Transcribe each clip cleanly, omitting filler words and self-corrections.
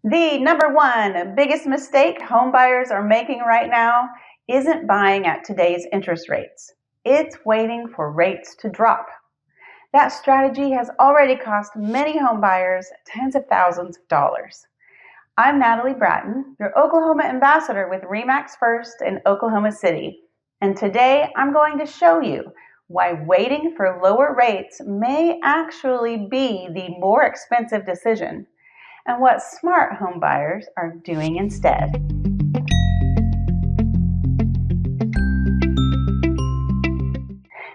The number one biggest mistake home buyers are making right now isn't buying at today's interest rates. It's waiting for rates to drop. That strategy has already cost many home buyers tens of thousands of dollars. I'm Natalie Bratton, your Oklahoma ambassador with RE/MAX First in Oklahoma City. And today I'm going to show you why waiting for lower rates may actually be the more expensive decision, and what smart home buyers are doing instead.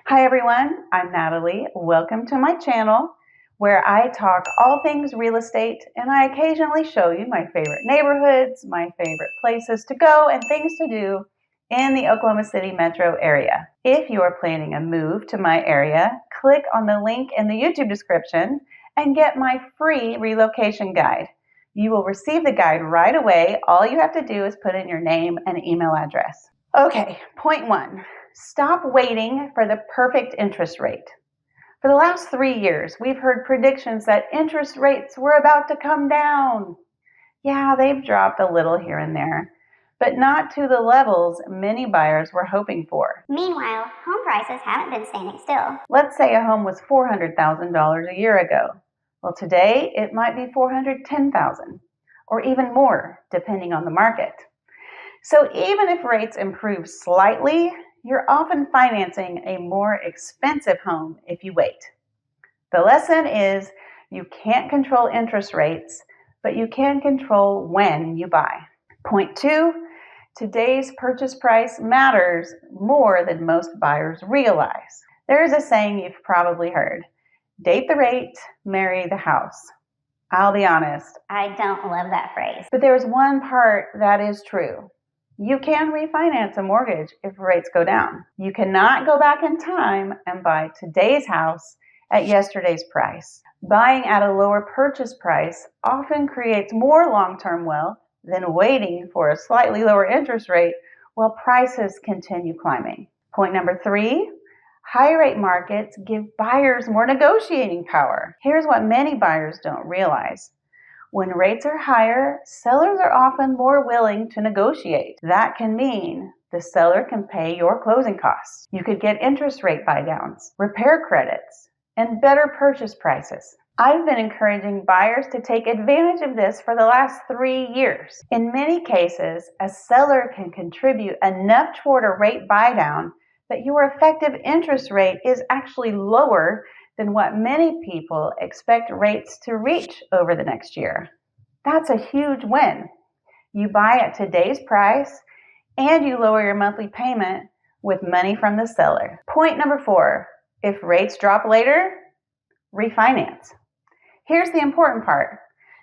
Hi everyone, I'm Natalie. Welcome to my channel where I talk all things real estate, and I occasionally show you my favorite neighborhoods, my favorite places to go, and things to do in the Oklahoma City metro area. If you are planning a move to my area, click on the link in the YouTube description and get my free relocation guide. You will receive the guide right away. All you have to do is put in your name and email address. Okay, point one, stop waiting for the perfect interest rate. For the last 3 years, we've heard predictions that interest rates were about to come down. Yeah, they've dropped a little here and there, but not to the levels many buyers were hoping for. Meanwhile, home prices haven't been standing still. Let's say a home was $400,000 a year ago. Well, today it might be $410,000 or even more, depending on the market. So even if rates improve slightly, you're often financing a more expensive home if you wait. The lesson is you can't control interest rates, but you can control when you buy. Point two, today's purchase price matters more than most buyers realize. There's a saying you've probably heard: date the rate, marry the house. I'll be honest, I don't love that phrase. but there's one part that is true. You can refinance a mortgage if rates go down. You cannot go back in time and buy today's house at yesterday's price. Buying at a lower purchase price often creates more long-term wealth than waiting for a slightly lower interest rate while prices continue climbing. Point number three, high rate markets give buyers more negotiating power. Here's what many buyers don't realize. When rates are higher, sellers are often more willing to negotiate. That can mean the seller can pay your closing costs. You could get interest rate buydowns, repair credits, and better purchase prices. I've been encouraging buyers to take advantage of this for the last 3 years. In many cases, a seller can contribute enough toward a rate buydown that your effective interest rate is actually lower than what many people expect rates to reach over the next year. That's a huge win. You buy at today's price and you lower your monthly payment with money from the seller. Point number four, if rates drop later, refinance. Here's the important part.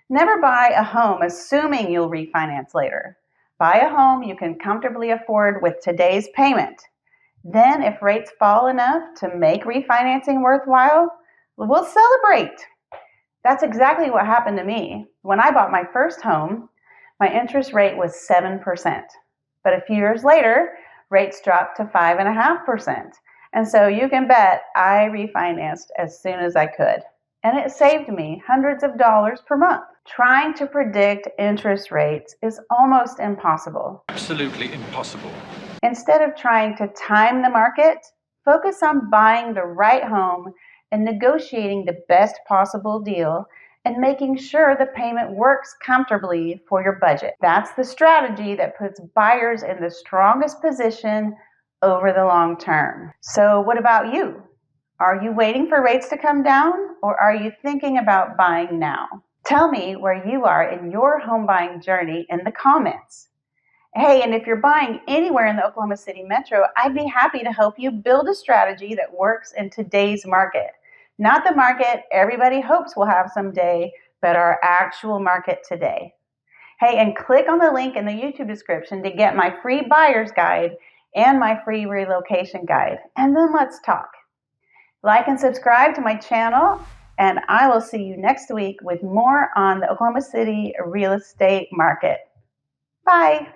Never buy a home assuming you'll refinance later. Buy a home you can comfortably afford with today's payment. Then if rates fall enough to make refinancing worthwhile, we'll celebrate. That's exactly what happened to me. When I bought my first home, my interest rate was 7%. But a few years later, rates dropped to 5.5%. And so you can bet I refinanced as soon as I could. And it saved me hundreds of dollars per month. Trying to predict interest rates is almost impossible. Absolutely impossible. Instead of trying to time the market, focus on buying the right home and negotiating the best possible deal and making sure the payment works comfortably for your budget. That's the strategy that puts buyers in the strongest position over the long term. So what about you? Are you waiting for rates to come down, or are you thinking about buying now? Tell me where you are in your home buying journey in the comments. Hey, and if you're buying anywhere in the Oklahoma City metro, I'd be happy to help you build a strategy that works in today's market. Not the market everybody hopes we'll have someday, but our actual market today. Hey, and click on the link in the YouTube description to get my free buyer's guide and my free relocation guide. And then let's talk. Like and subscribe to my channel, and I will see you next week with more on the Oklahoma City real estate market. Bye.